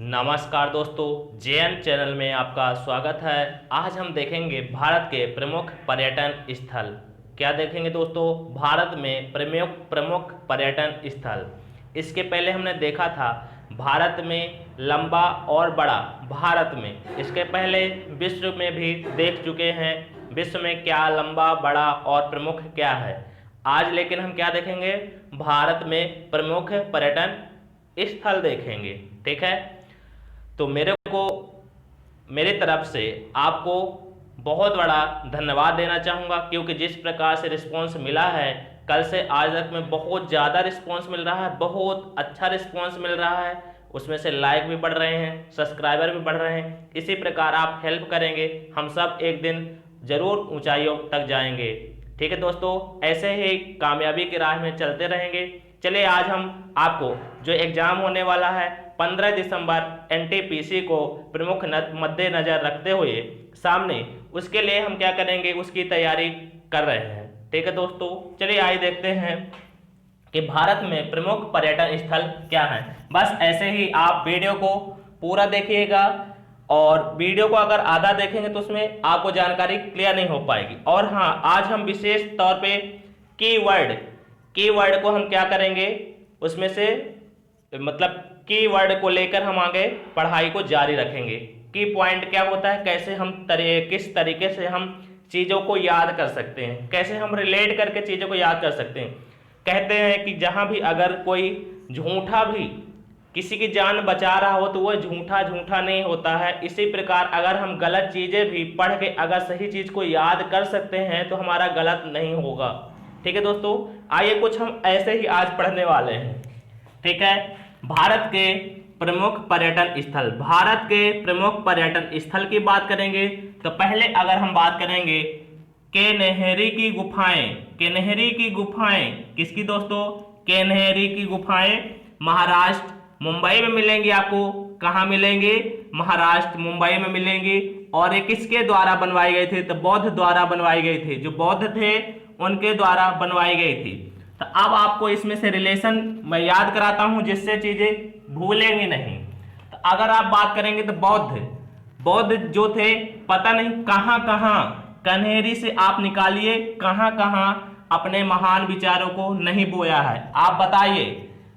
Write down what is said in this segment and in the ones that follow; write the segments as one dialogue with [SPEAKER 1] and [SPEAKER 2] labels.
[SPEAKER 1] नमस्कार दोस्तों, JN channel में आपका स्वागत है। आज हम देखेंगे भारत के प्रमुख पर्यटन स्थल। क्या देखेंगे दोस्तों? भारत में प्रमुख प्रमुख पर्यटन स्थल। इसके पहले हमने देखा था भारत में लंबा और बड़ा। भारत में इसके पहले विश्व में भी देख चुके हैं, विश्व में क्या लंबा बड़ा और प्रमुख क्या है। आज लेकिन हम क्या देखेंगे? भारत में प्रमुख पर्यटन स्थल देखेंगे। ठीक है, तो मेरे तरफ से आपको बहुत बड़ा धन्यवाद देना चाहूँगा, क्योंकि जिस प्रकार से रिस्पॉन्स मिला है कल से आज तक में बहुत ज़्यादा रिस्पॉन्स मिल रहा है, बहुत अच्छा रिस्पॉन्स मिल रहा है। उसमें से लाइक भी बढ़ रहे हैं, सब्सक्राइबर भी बढ़ रहे हैं। इसी प्रकार आप हेल्प करेंगे, हम सब एक दिन ज़रूर ऊंचाइयों तक जाएंगे। ठीक है दोस्तों, ऐसे ही कामयाबी की राह में चलते रहेंगे। चलिए, आज हम आपको जो एग्ज़ाम होने वाला है 15 दिसंबर एनटीपीसी को प्रमुख मद्देनजर रखते हुए सामने, उसके लिए हम क्या करेंगे, उसकी तैयारी कर रहे हैं। ठीक है दोस्तों, चलिए आइए देखते हैं कि भारत में प्रमुख पर्यटन स्थल क्या है। बस ऐसे ही आप वीडियो को पूरा देखिएगा, और वीडियो को अगर आधा देखेंगे तो उसमें आपको जानकारी क्लियर नहीं हो पाएगी। और हाँ, आज हम विशेष तौर पे कीवर्ड को हम क्या करेंगे, उसमें से मतलब कीवर्ड को लेकर हम आगे पढ़ाई को जारी रखेंगे। की पॉइंट क्या होता है, कैसे हम किस तरीके से हम चीज़ों को याद कर सकते हैं, कैसे हम रिलेट करके चीज़ों को याद कर सकते हैं। कहते हैं कि जहाँ भी अगर कोई झूठा भी किसी की जान बचा रहा हो तो वह झूठा नहीं होता है। इसी प्रकार अगर हम गलत चीज़ें भी पढ़ के अगर सही चीज़ को याद कर सकते हैं तो हमारा गलत नहीं होगा। ठीक है दोस्तों, आइए कुछ हम ऐसे ही आज पढ़ने वाले हैं। ठीक है, भारत के प्रमुख पर्यटन स्थल। भारत के प्रमुख पर्यटन स्थल की बात करेंगे तो पहले अगर हम बात करेंगे केन्हेरी की गुफाएं। केन्हेरी की गुफाएं किसकी दोस्तों? केन्हेरी की गुफाएं महाराष्ट्र मुंबई में मिलेंगी। आपको कहाँ मिलेंगे? महाराष्ट्र मुंबई में मिलेंगी। और ये किसके द्वारा बनवाई गई थी? तो बौद्ध द्वारा बनवाई गई थी। जो बौद्ध थे उनके द्वारा बनवाई गई थी। तो अब आपको इसमें से रिलेशन मैं याद कराता हूं, जिससे चीजें भूलेंगे नहीं। तो अगर आप बात करेंगे तो बौद्ध जो थे, पता नहीं कहां कहां कन्हेरी से आप निकालिए कहां कहां अपने महान विचारों को नहीं बोया है। आप बताइए,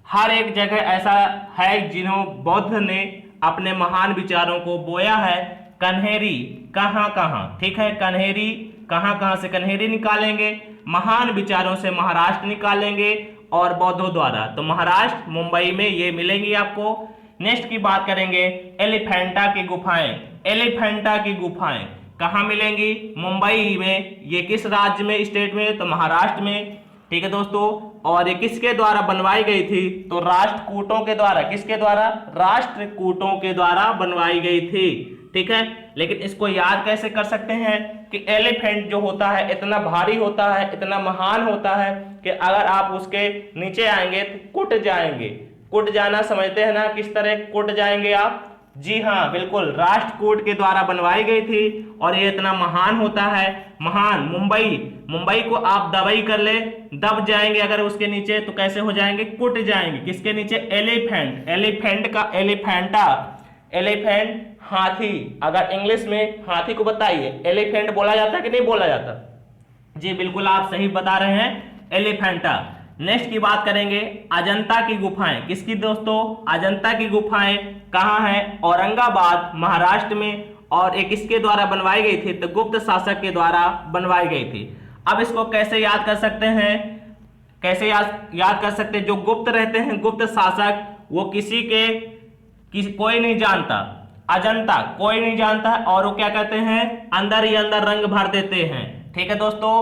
[SPEAKER 1] हर एक जगह ऐसा है जिन्हों बौद्ध ने अपने महान विचारों को बोया है। कन्हेरी कहां कहां? ठीक है, कन्हेरी कहां कहां से कन्हेरी निकालेंगे? महान विचारों से महाराष्ट्र निकालेंगे और बौद्धों द्वारा। तो महाराष्ट्र मुंबई में ये मिलेंगी आपको। नेक्स्ट की बात करेंगे एलिफेंटा की गुफाएं। एलिफेंटा की गुफाएं कहाँ मिलेंगी? मुंबई में। ये किस राज्य में, स्टेट में? तो महाराष्ट्र में। ठीक है दोस्तों, और ये किसके द्वारा बनवाई गई थी? तो राष्ट्रकूटों के द्वारा। किसके द्वारा? राष्ट्रकूटों के द्वारा बनवाई गई थी। ठीक है, लेकिन इसको याद कैसे कर सकते हैं कि एलिफेंट जो होता है इतना भारी होता है, इतना महान होता है कि अगर आप उसके नीचे आएंगे तो कुट जाएंगे। कुट जाना समझते हैं ना, किस तरह कुट जाएंगे आप? जी हाँ, बिल्कुल, राष्ट्रकूट के द्वारा बनवाई गई थी और ये इतना महान होता है। महान मुंबई को आप दबाई कर ले, दब जाएंगे अगर उसके नीचे, तो कैसे हो जाएंगे? कुट जाएंगे। किसके नीचे? एलिफेंट। एलिफेंट का एलिफेंटा। एलिफेंट हाथी। अगर इंग्लिश में हाथी को बताइए, एलिफेंट बोला जाता है कि नहीं बोला जाता? जी बिल्कुल, आप सही बता रहे हैं, एलिफेंटा। नेक्स्ट की बात करेंगे अजंता की गुफाएं। किसकी दोस्तों? अजंता की गुफाएं कहाँ हैं? औरंगाबाद महाराष्ट्र में। और एक किसके द्वारा बनवाई गई थी? तो गुप्त शासक के द्वारा बनवाई गई थी। अब इसको कैसे याद कर सकते हैं? कैसे याद कर सकते हैं? जो गुप्त रहते हैं, गुप्त शासक, वो कोई नहीं जानता। अजंता कोई नहीं जानता है, और वो क्या कहते हैं? अंदर ही अंदर रंग भर देते हैं। ठीक है दोस्तों,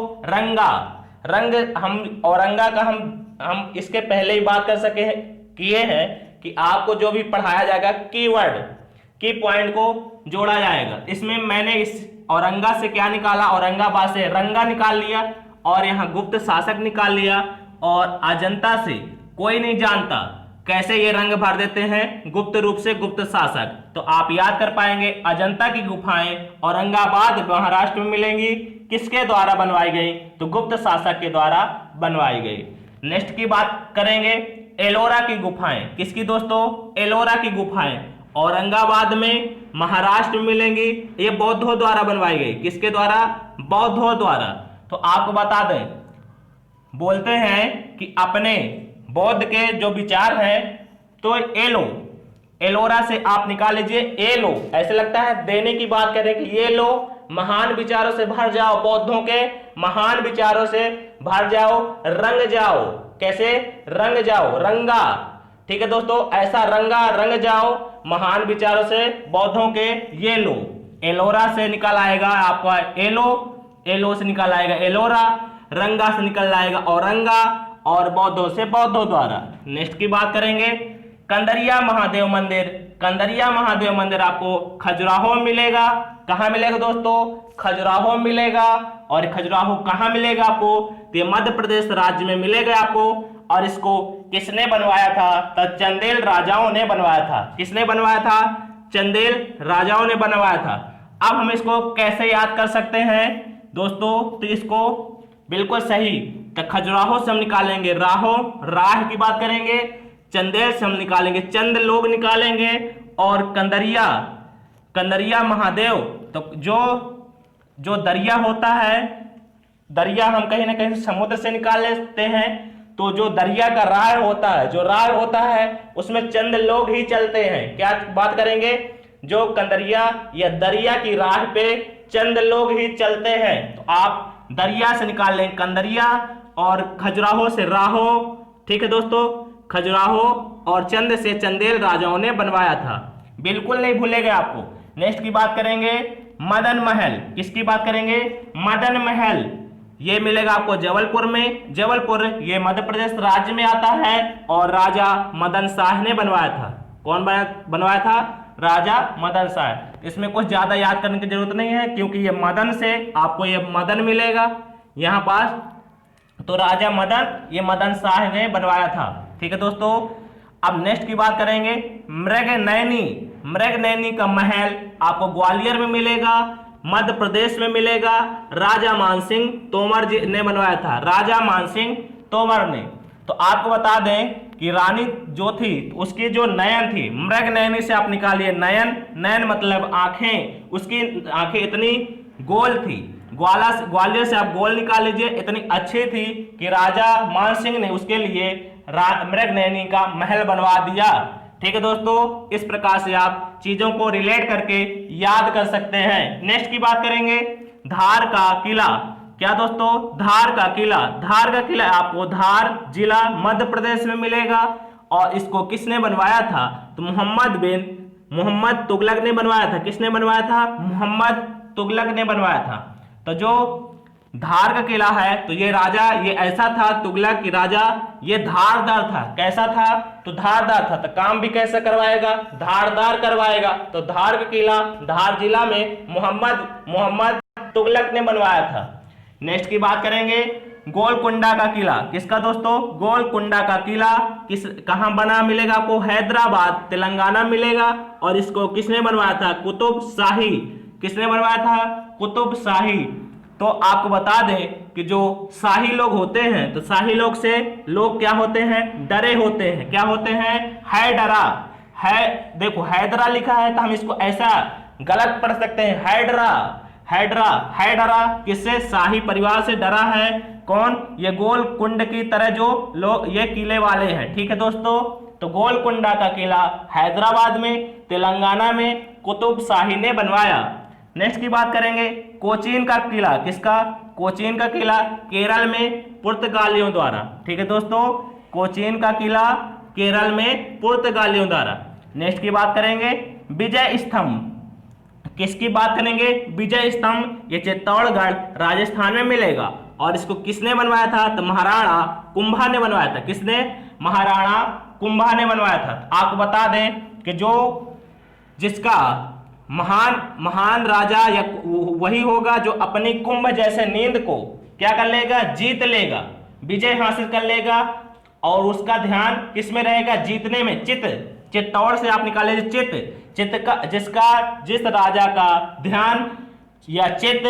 [SPEAKER 1] रंग हम औरंगा का हम इसके पहले ही बात किए हैं कि आपको जो भी पढ़ाया जाएगा की पॉइंट को जोड़ा जाएगा। इसमें मैंने इस औरंगा से क्या निकाला? औरंगाबाद से रंगा निकाल लिया, और यहाँ गुप्त शासक निकाल लिया। और अजंता से कोई नहीं जानता, कैसे ये रंग भर देते हैं? गुप्त रूप से गुप्त शासक। तो आप याद कर पाएंगे, अजंता की गुफाएं औरंगाबाद महाराष्ट्र में मिलेंगी। किसके द्वारा बनवाई गई? तो गुप्त शासक के द्वारा बनवाई गई। नेक्स्ट की बात करेंगे एलोरा की गुफाएं। किसकी दोस्तों? एलोरा की गुफाएं। औरंगाबाद में, महाराष्ट्र में मिलेंगी। ये बौद्धों द्वारा बनवाई गई। किसके द्वारा? बौद्धों द्वारा। तो आपको बता दें, बोलते हैं कि अपने बौद्ध के जो विचार हैं, तो एलो, एलोरा से आप निकाल लीजिए, ए लो। ऐसे लगता है देने की बात करें कि ये लो, महान विचारों से भर जाओ, बौद्धों के महान विचारों से भर जाओ, रंग जाओ। कैसे? रंग जाओ, रंगा। ठीक है दोस्तों, ऐसा रंगा, रंग जाओ महान विचारों से बौद्धों के। ये लो, एलोरा से निकल आएगा आपका एलो, एलो से निकल आएगा एलोरा, रंगा से निकल आएगा औरंगा, और बौद्धों से बौद्धों द्वारा। नेक्स्ट की बात करेंगे, कंदरिया महादेव मंदिर। कंदरिया महादेव मंदिर आपको खजुराहो में मिलेगा। कहाँ मिलेगा दोस्तों? खजुराहो में मिलेगा। और खजुराहो कहाँ मिलेगा आपको? तो मध्य प्रदेश राज्य में मिलेगा आपको। और इसको किसने बनवाया था? तो चंदेल राजाओं ने बनवाया था। किसने बनवाया था? चंदेल राजाओं ने बनवाया था। अब हम इसको कैसे याद कर सकते हैं दोस्तों? तो इसको बिल्कुल सही, तो खजुराहो से हम निकालेंगे राहो, राह की बात करेंगे, चंदेल से हम निकालेंगे चंद लोग निकालेंगे, और कंदरिया, कंदरिया महादेव, तो जो दरिया होता है, दरिया हम कहीं ना कहीं समुद्र से निकाल लेते हैं। तो जो दरिया का राह होता है, जो राह होता है, उसमें चंद लोग ही चलते हैं। क्या बात करेंगे? जो कंदरिया या दरिया की राह पे चंद लोग ही चलते हैं। तो आप दरिया से निकाल लें कंदरिया, और खजुराहो से राहो। ठीक है दोस्तों, खजुराहो और चंद से चंदेल राजाओं ने बनवाया था। बिल्कुल नहीं भूलेंगे आपको। नेक्स्ट की बात करेंगे, मदन महल। किसकी बात करेंगे? मदन महल। ये मिलेगा आपको जबलपुर में। जबलपुर ये मध्य प्रदेश राज्य में आता है, और राजा मदन शाह ने बनवाया था। कौन बनवाया था? राजा मदन शाह। इसमें कुछ ज्यादा याद करने की जरूरत नहीं है, क्योंकि ये मदन से आपको ये मदन मिलेगा यहाँ पास। तो राजा मदन, ये मदन शाह ने बनवाया था। ठीक है दोस्तों, अब नेक्स्ट की बात करेंगे, मृगनयनी। मृगनयनी का महल आपको ग्वालियर में मिलेगा, मध्य प्रदेश में मिलेगा। राजा मानसिंह तोमर जी ने बनवाया था। राजा मानसिंह तोमर ने। तो आपको बता दें कि रानी जो थी, उसकी जो नयन थी, मृगनयनी से आप निकालिए नयन। नयन मतलब आंखें। उसकी आंखें इतनी गोल थी। ग्वालियर से आप गोल निकाल लीजिए। इतनी अच्छी थी कि राजा मानसिंह ने उसके लिए मृगनयनी का महल बनवा दिया। ठीक है दोस्तों, इस प्रकार से आप चीजों को रिलेट करके याद कर सकते हैं। नेक्स्ट की बात करेंगे, धार का किला। क्या दोस्तों? धार का किला। धार का किला आपको धार जिला मध्य प्रदेश में मिलेगा। और इसको किसने बनवाया था? तो मोहम्मद तुगलक ने बनवाया था। किसने बनवाया था? मोहम्मद तुगलक ने बनवाया था। तो जो धार का किला है, तो ये राजा, ये ऐसा था तुगलक की राजा, ये धारदार था। कैसा था? तो धारदार था। तो काम भी कैसे करवाएगा? धारदार करवाएगा। तो धार का किला धार जिला में मोहम्मद तुगलक ने बनवाया था। नेक्स्ट की बात करेंगे, गोलकुंडा का किला। किसका दोस्तों? गोलकुंडा का किला कहां बना मिलेगा आपको? हैदराबाद तेलंगाना मिलेगा। और इसको किसने बनवाया था? कुतुब शाही। किसने बनवाया था? कुतुब शाही। तो आपको बता दें कि जो शाही लोग होते हैं, तो शाही लोग से लोग क्या होते हैं? डरे होते हैं। क्या होते हैं? है डरा है। देखो हैदरा लिखा है, तो हम इसको ऐसा गलत पढ़ सकते हैं, हैडरा। हैडरा, हैडरा किससे? शाही परिवार से डरा है। कौन? ये गोल कुंड की तरह जो लोग ये किले वाले हैं। ठीक है दोस्तों, तो गोलकुंडा का किला हैदराबाद में तेलंगाना में कुतुब शाही ने बनवाया। नेक्स्ट की बात करेंगे, कोचीन का किला। किसका? कोचीन का किला केरल में पुर्तगालियों द्वारा। ठीक है दोस्तों, कोचीन का किला केरल में पुर्तगालियों द्वारा। नेक्स्ट की बात करेंगे, विजय स्तंभ। किसकी बात करेंगे? विजय स्तंभ। ये चित्तौड़गढ़ राजस्थान में मिलेगा। और इसको किसने बनवाया था? तो महाराणा कुंभा ने बनवाया था। किसने? महाराणा कुंभा ने बनवाया था। आपको बता दें कि जिसका महान राजा या वही होगा जो अपनी कुंभ जैसे नींद को क्या कर लेगा? जीत लेगा, विजय हासिल कर लेगा। और उसका ध्यान किस में रहेगा? जीतने में। चित्तौड़ से आप निकाले चित्त का, जिस राजा का ध्यान या चित्त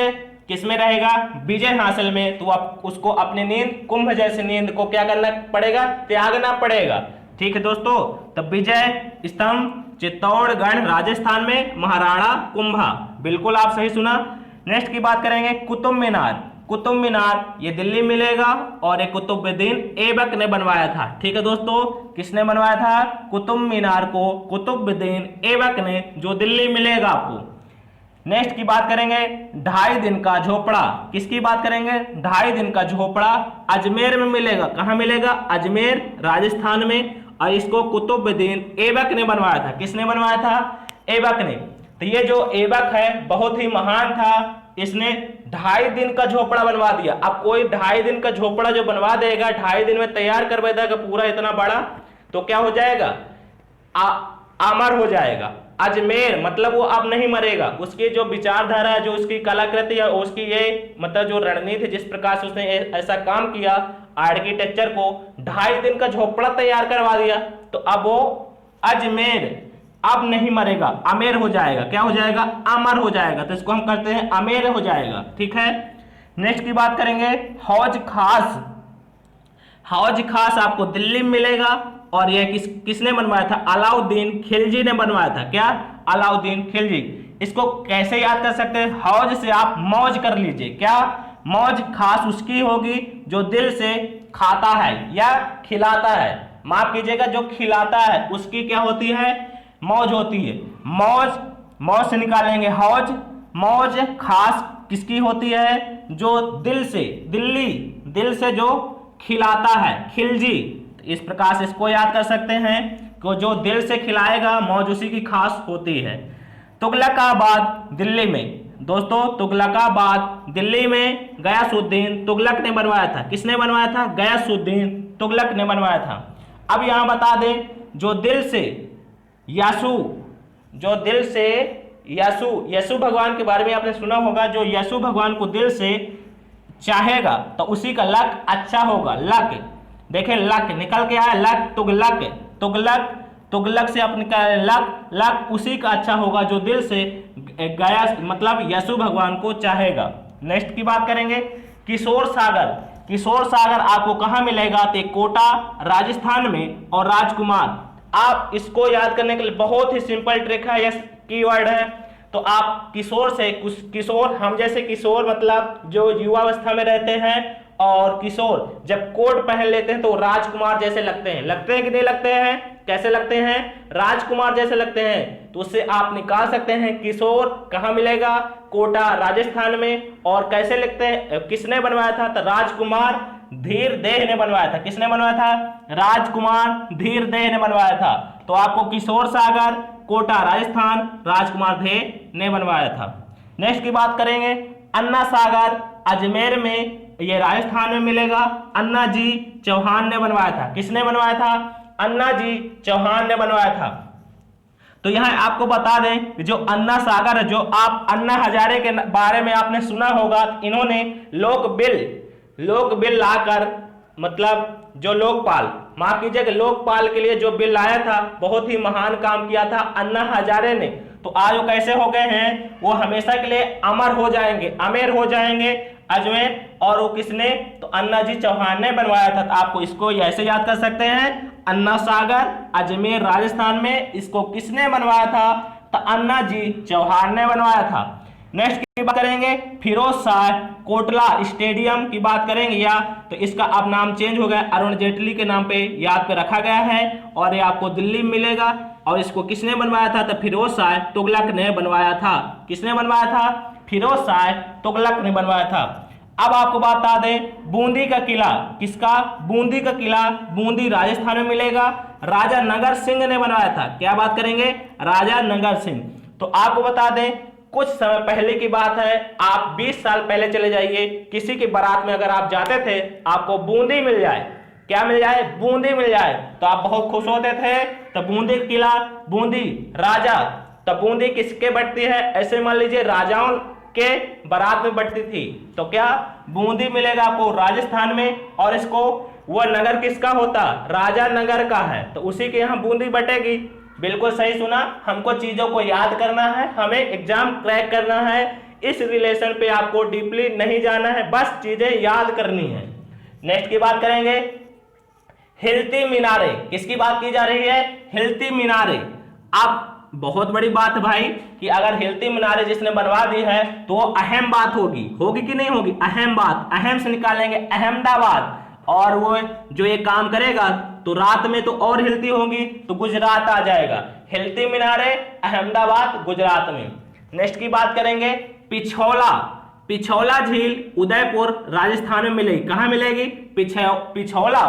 [SPEAKER 1] किस में रहेगा? विजय हासिल में। तो आप उसको अपनी नींद, कुंभ जैसी नींद को क्या करना पड़ेगा? त्यागना पड़ेगा। ठीक है दोस्तों, तो विजय स्तंभ चित्तौड़गढ़ राजस्थान में, महाराणा कुंभा, बिल्कुल आप सही सुना। नेक्स्ट की बात करेंगे कुतुब मीनार। कुतुब मीनार ये दिल्ली मिलेगा और ये कुतुबुद्दीन ऐबक ने बनवाया था। ठीक है दोस्तों, किसने बनवाया था? कुतुब मीनार को कुतुबुद्दीन ऐबक ने, जो दिल्ली मिलेगा आपको। नेक्स्ट की बात करेंगे 2.5 दिन का झोपड़ा। किसकी बात करेंगे? 2.5 दिन का झोपड़ा अजमेर में मिलेगा। कहाँ मिलेगा? अजमेर राजस्थान में, और इसको कुतुबुद्दीन ऐबक ने बनवाया था। किसने बनवाया था? ऐबक ने। तो ये जो ऐबक है बहुत ही महान था, इसने 2.5 दिन का झोपड़ा बनवा दिया। अब कोई 2.5 दिन का झोपड़ा जो बनवा देगा, 2.5 दिन में तैयार करवा देगा पूरा इतना बड़ा, तो क्या हो जाएगा? अमर हो जाएगा। अजमेर मतलब वो अब नहीं मरेगा। उसकी जो विचारधारा है, जो उसकी कलाकृति है, उसकी ये मतलब जो रणनीति, जिस प्रकार से उसने ऐसा काम किया आर्किटेक्चर को, 2.5 दिन का झोपड़ा तैयार करवा दिया, तो अब वो अजमेर अब नहीं मरेगा, अमेर हो जाएगा। क्या हो जाएगा? अमर हो जाएगा। तो इसको हम करते हैं अमेर हो जाएगा। ठीक है। नेक्स्ट की बात करेंगे हौज खास। हौज खास आपको दिल्ली में मिलेगा, और यह किसने बनवाया था? अलाउद्दीन खिलजी ने बनवाया था। क्या? अलाउद्दीन खिलजी। इसको कैसे याद कर सकते हैं? हौज से आप मौज कर लीजिए। क्या? मौज खास उसकी होगी जो दिल से खाता है या खिलाता है। माफ कीजिएगा, जो खिलाता है उसकी क्या होती है? मौज होती है। मौज, मौज से निकालेंगे हौज। मौज खास किसकी होती है? जो दिल से, दिल से जो खिलाता है, खिलजी। इस प्रकार से इसको याद कर सकते हैं कि जो दिल से खिलाएगा मौज उसी की खास होती है। तुगलकाबाद दिल्ली में, दोस्तों तुगलकाबाद दिल्ली में गयासुद्दीन तुगलक ने बनवाया था। किसने बनवाया था? गयासुद्दीन तुगलक ने बनवाया था। अब यहां बता दें, जो दिल से यसु, जो दिल से यसु भगवान के बारे में आपने सुना होगा, जो यसु भगवान को दिल से चाहेगा तो उसी का लक अच्छा होगा। लक देखें, लक निकल के आया, लक तुगलक, तुगलक से अपने लक उसी का अच्छा होगा जो दिल से गया मतलब यसु भगवान को चाहेगा। नेक्स्ट की बात करेंगे किशोर सागर। किशोर सागर आपको कहाँ मिलेगा? तो कोटा राजस्थान में, और राजकुमार। आप इसको याद करने के लिए बहुत ही सिंपल ट्रिक है, यस कीवर्ड है। तो आप किशोर से, किशोर हम जैसे किशोर मतलब जो युवावस्था में रहते हैं, और किशोर जब कोट पहन लेते हैं तो राजकुमार जैसे लगते हैं। लगते हैं कि नहीं लगते हैं? कैसे लगते हैं? राजकुमार जैसे लगते हैं। तो उससे आप निकाल सकते हैं किशोर कहाँ मिलेगा? कोटा राजस्थान में। और कैसे लिखते हैं? किसने बनवाया था? तो राजकुमार धीरदेह ने बनवाया था। किसने बनवाया था? राजकुमार धीरदेह ने बनवाया था। तो आपको किशोर सागर कोटा राजस्थान, राजकुमार देह ने बनवाया था। नेक्स्ट की बात करेंगे अन्ना सागर अजमेर में, ये राजस्थान में मिलेगा। अन्ना जी चौहान ने बनवाया था। किसने बनवाया था? अन्ना जी चौहान ने बनवाया था। तो यहां आपको बता दें कि जो अन्ना सागर है, जो आप अन्ना हजारे के बारे में आपने सुना होगा, इन्होंने लोक बिल लाकर, मतलब जो लोकपाल, माफ कीजिएगा, लोकपाल के लिए जो बिल लाया था, बहुत ही महान काम किया था अन्ना हजारे ने। तो आज वो कैसे हो गए हैं? वो हमेशा के लिए अमर हो जाएंगे, अमेर हो जाएंगे अजमेर। और वो किसने? तो अन्ना जी चौहान ने बनवाया था। तो आपको इसको ऐसे याद कर सकते हैं, अन्ना सागर अजमेर राजस्थान में, इसको किसने बनवाया था? तो अन्ना जी चौहान ने बनवाया था। नेक्स्ट की बात करेंगे फिरोज शाह कोटला स्टेडियम की बात करेंगे, या तो इसका अब नाम चेंज हो गया, अरुण जेटली के नाम पे याद पे रखा गया है, और ये आपको दिल्ली में मिलेगा। और इसको किसने बनवाया था? तो फिरोज शाह तुगलक ने बनवाया था। किसने बनवाया था? फिरोज शाह तुगलक ने बनवाया था। अब आपको बता दें बूंदी का किला, किसका? बूंदी का किला बूंदी राजस्थान में मिलेगा। राजा नगर सिंह ने बनवाया था। क्या बात करेंगे? राजा नगर सिंह। तो आपको बता दें कुछ समय पहले की बात है, आप 20 साल पहले चले जाइए, किसी की बारात में अगर आप जाते थे, आपको बूंदी मिल जाए, क्या मिल जाए? बूंदी मिल जाए, तो आप बहुत खुश होते थे। तो बूंदी किला, बूंदी राजा, तो बूंदी किसके बढ़ती है? ऐसे मान लीजिए राजाओं के बारात में बढ़ती थी। तो क्या बूंदी मिलेगा आपको राजस्थान में, और इसको वह नगर किसका होता? राजा नगर का है, तो उसी के यहाँ बूंदी बटेगी। बिल्कुल सही सुना। हमको चीजों को याद करना है, हमें एग्जाम क्रैक करना है, इस रिलेशन पे आपको डीपली नहीं जाना है, बस चीजें याद करनी है। नेक्स्ट की बात करेंगे हिलती मीनारे। किसकी बात की जा रही है? हिलती मीनारे। आप बहुत बड़ी बात है भाई कि अगर हिलती मीनारें जिसने बनवा दी है तो वो अहम बात होगी, होगी कि नहीं होगी? अहम बात, अहम से निकालेंगे अहमदाबाद, और वो जो ये काम करेगा तो रात में तो और हिलती होगी तो गुजरात आ जाएगा। हिलती मीनारें अहमदाबाद गुजरात में। नेक्स्ट की बात करेंगे पिछोला। पिछोला झील उदयपुर राजस्थान में मिलेगी। कहां मिलेगी? पिछोला,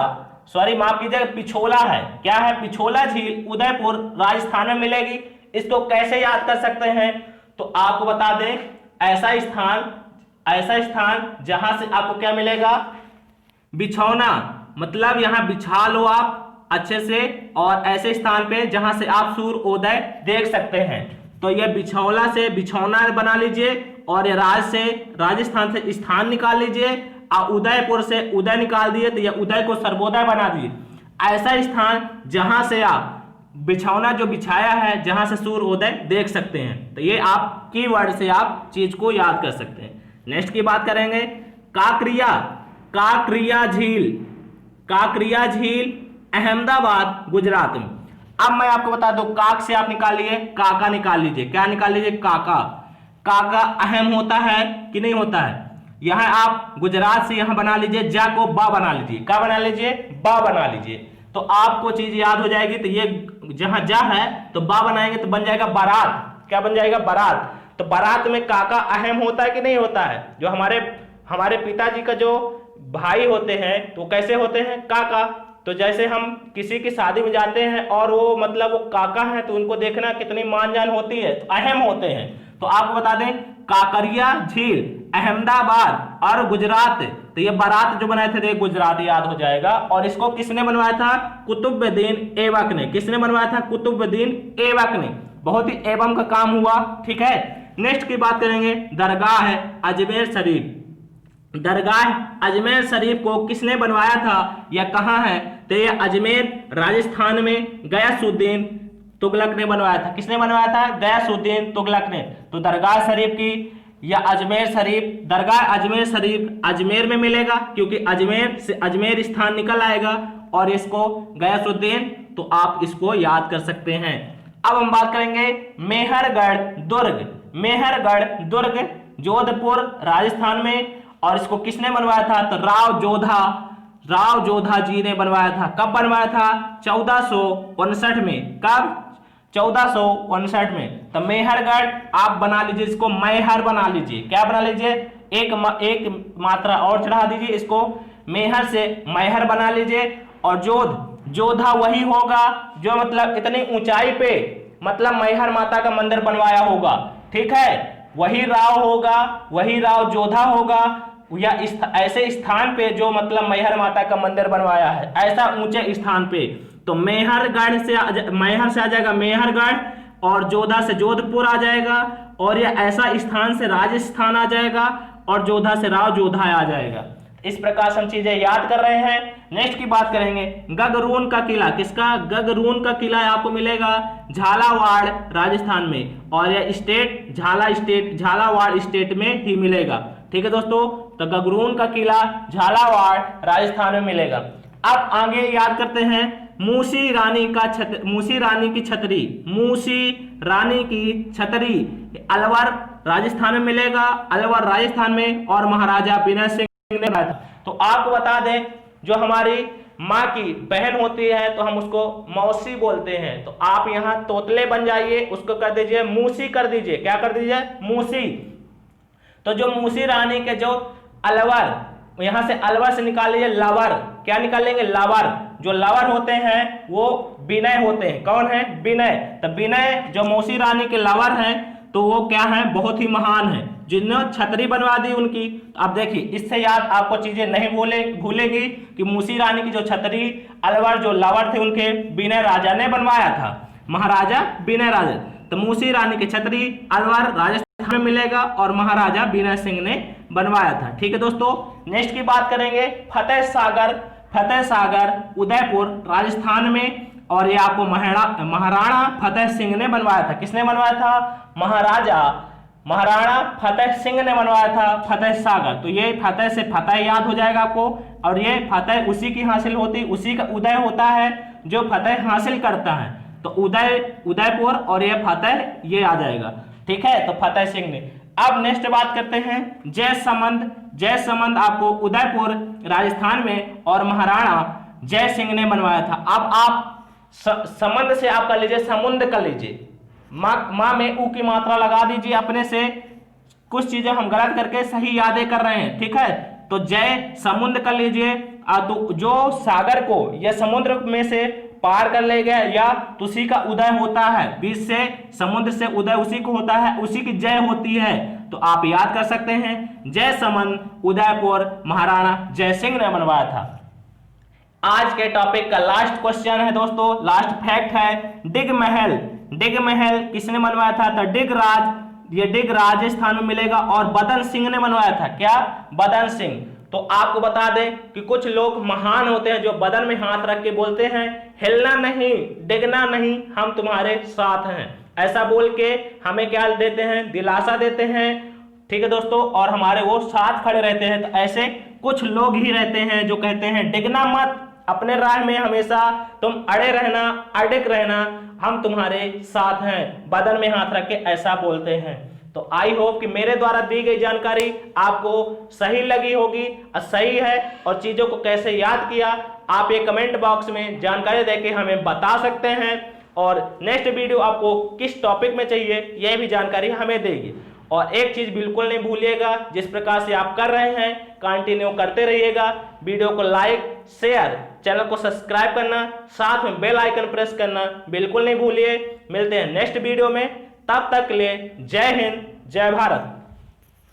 [SPEAKER 1] सॉरी माफ कीजिएगा, पिछोला है, क्या है? पिछोला झील उदयपुर राजस्थान में मिलेगी। इसको कैसे याद कर सकते हैं? तो आपको बता दें, ऐसा स्थान जहां से आपको क्या मिलेगा? बिछौना, मतलब यहां बिछा लो आप अच्छे से, और ऐसे स्थान पे जहां से आप सूर्योदय देख सकते हैं। तो ये बिछौला से बिछौना बना लीजिए, और ये राजस्थान से स्थान निकाल लीजिए, और उदयपुर से उदय निकाल दिए तो ये उदय को सर्वोदय बना दिए। ऐसा स्थान जहां से आप बिछौना जो बिछाया है, जहां से सूर्योदय देख सकते हैं। तो ये आप कीवर्ड से आप चीज को याद कर सकते हैं। नेक्स्ट की बात करेंगे काकरिया। काकरिया झील, काकरिया झील अहमदाबाद गुजरात में। अब मैं आपको बता दूं, काक से आप निकालिए काका निकाल लीजिए। क्या निकाल लीजिए? काका। काका अहम होता है कि नहीं होता है? यहां आप गुजरात से यहां बना लीजिए, जा को बा बना लीजिए। क्या बना लीजिए? बा बना लीजिए, तो आपको चीज याद हो जाएगी। तो ये जहां जा है तो बा बनाएंगे तो बन जाएगा बारात। क्या बन जाएगा? बारात। तो बारात में काका अहम होता है कि नहीं होता है? जो हमारे पिताजी का जो भाई होते हैं तो कैसे होते हैं? काका। तो जैसे हम किसी की शादी में जाते हैं और वो मतलब वो काका है, तो उनको देखना कितनी मान जान होती है, तो अहम होते हैं। तो आपको बता दें, काकरिया झील अहमदाबाद और गुजरात, तो ये बारात जो बनाए थे तो गुजरात याद हो जाएगा। और इसको किसने बनवाया था? कुतुबुद्दीन ऐबक ने। किसने बनवाया था? कुतुबुद्दीन ऐबक ने। बहुत ही एवं का काम हुआ, ठीक है। नेक्स्ट की बात करेंगे दरगाह है अजमेर शरीफ। दरगाह अजमेर शरीफ को किसने बनवाया था या कहाँ है? तो ये अजमेर राजस्थान में गयासुद्दीन तुगलक ने बनवाया था। किसने बनवाया था? गयासुद्दीन तुगलक ने। तो दरगाह शरीफ की या अजमेर शरीफ, दरगाह अजमेर शरीफ अजमेर में मिलेगा, क्योंकि अजमेर से अजमेर स्थान निकल आएगा, और इसको गयासुद्दीन, तो आप इसको याद कर सकते हैं। अब हम बात करेंगे मेहरगढ़ दुर्ग। मेहरगढ़ दुर्ग जोधपुर राजस्थान में, और इसको किसने बनवाया था? तो राव जोधा जी ने बनवाया था। कब बनवाया था? 1459 में। कब? 1459 में। तो मेहरगढ़ आप बना लीजिए, इसको मैहर बना लीजिए। क्या बना लीजिए? एक मात्रा और चढ़ा दीजिए, इसको मेहर से मैहर बना लीजिए। और जोधा वही होगा जो मतलब इतनी ऊंचाई पे मतलब मैहर माता का मंदिर बनवाया होगा, ठीक है। वही राव होगा, वही राव जोधा होगा, या ऐसे स्थान पे जो मतलब मैहर माता का मंदिर बनवाया है, ऐसा ऊंचे स्थान पे। तो मेहर से आ जाएगा मेहरगढ़, और जोधा से जोधपुर आ जाएगा, और यह ऐसा स्थान से राजस्थान आ जाएगा, और जोधा से राव जोधा आ जाएगा। इस प्रकार से हम चीजें याद कर रहे हैं। नेक्स्ट की बात करेंगे गगरून का किला। किसका? गगरून का किला आपको मिलेगा झालावाड़ राजस्थान में, और यह झालावाड़ स्टेट में ही मिलेगा, ठीक है दोस्तों। तो गगरून का किला झालावाड़ राजस्थान में मिलेगा। अब आगे याद करते हैं मूसी रानी की छतरी अलवर राजस्थान में मिलेगा, अलवर राजस्थान में, और महाराजा विनय सिंह ने बनाया था। तो आपको बता दें, जो हमारी माँ की बहन होती है तो हम उसको मौसी बोलते हैं। तो आप यहाँ तोतले बन जाइए, उसको कर दीजिए मूसी कर दीजिए। क्या कर दीजिए? मूसी। तो जो मूसी रानी के जो अलवर, यहां से अलवर से निकाल लीजिए लवर। क्या निकालेंगे? लवर। जो लवर होते हैं वो विनय होते हैं। कौन है? विनय। तो विनय जो मौसी रानी के लवर हैं, तो वो क्या है? बहुत ही महान है, जिन्होंने छतरी बनवा दी उनकी। अब देखिए, इससे याद आपको चीजें नहीं भूलेगी कि मूसी रानी की जो छतरी अलवर जो लवर थे उनके विनय राजा ने बनवाया था, महाराजा विनय राजा। तो मूसी रानी की छतरी अलवर राजस्थान में मिलेगा, और महाराजा विनय सिंह ने बनवाया था, ठीक है दोस्तों। नेक्स्ट की बात करेंगे फतेह सागर उदयपुर राजस्थान में, और ये आपको महाराणा फतेह सिंह ने बनवाया था। किसने बनवाया था? महाराणा फतेह सिंह ने बनवाया था फतेह सागर। तो ये फतेह से फतेह याद हो जाएगा आपको, और ये फतेह उसी की हासिल होती, उसी का उदय होता है जो फतेह हासिल करता है। तो उदयपुर और ये फतेह ये आ जाएगा। ठीक है, तो फतेह सिंह ने। अब नेक्स्ट बात करते हैं जयसमंद आपको उदयपुर राजस्थान में और महाराणा जय सिंह ने बनवाया था। अब आप समंद से आप कर लीजिए समुद्र कर लीजिए, माँ में ऊ की मात्रा लगा दीजिए अपने से, कुछ चीजें हम गलत करके सही यादें कर रहे हैं। ठीक है, तो जय समुद्र कर लीजिए, तो जो सागर को या समुद्र में से पार कर ले गया या उसी का उदय होता है, बीच से समुद्र से उदय उसी को होता है, उसी की जय होती है। तो आप याद कर सकते हैं जयसमंद उदयपुर महाराणा जय सिंह ने बनवाया था। आज के टॉपिक का लास्ट क्वेश्चन है दोस्तों, लास्ट फैक्ट है डिग महल किसने बनवाया था? तो डिग राजस्थान में मिलेगा और बदन सिंह ने बनवाया था। क्या? बदन सिंह। तो आपको बता दें कि कुछ लोग महान होते हैं जो बदन में हाथ रख के बोलते हैं हिलना नहीं, डिगना नहीं, हम तुम्हारे साथ हैं। ऐसा बोल के हमें क्या देते हैं? दिलासा देते हैं। ठीक है दोस्तों, और हमारे वो साथ खड़े रहते हैं। तो ऐसे कुछ लोग ही रहते हैं जो कहते हैं डिगना मत, अपने राह में हमेशा तुम अड़े रहना, अडिग रहना, हम तुम्हारे साथ हैं, बदन में हाथ रख के ऐसा बोलते हैं। तो आई होप कि मेरे द्वारा दी गई जानकारी आपको सही लगी होगी और सही है, और चीजों को कैसे याद किया आप ये कमेंट बॉक्स में जानकारी देके हमें बता सकते हैं, और नेक्स्ट वीडियो आपको किस टॉपिक में चाहिए यह भी जानकारी हमें देगी। और एक चीज बिल्कुल नहीं भूलिएगा, जिस प्रकार से आप कर रहे हैं कंटिन्यू करते रहिएगा। वीडियो को लाइक, शेयर, चैनल को सब्सक्राइब करना, साथ में बेल आइकन प्रेस करना बिल्कुल नहीं भूलिए। मिलते हैं नेक्स्ट वीडियो में, तब तक के लिए जय हिंद, जय भारत।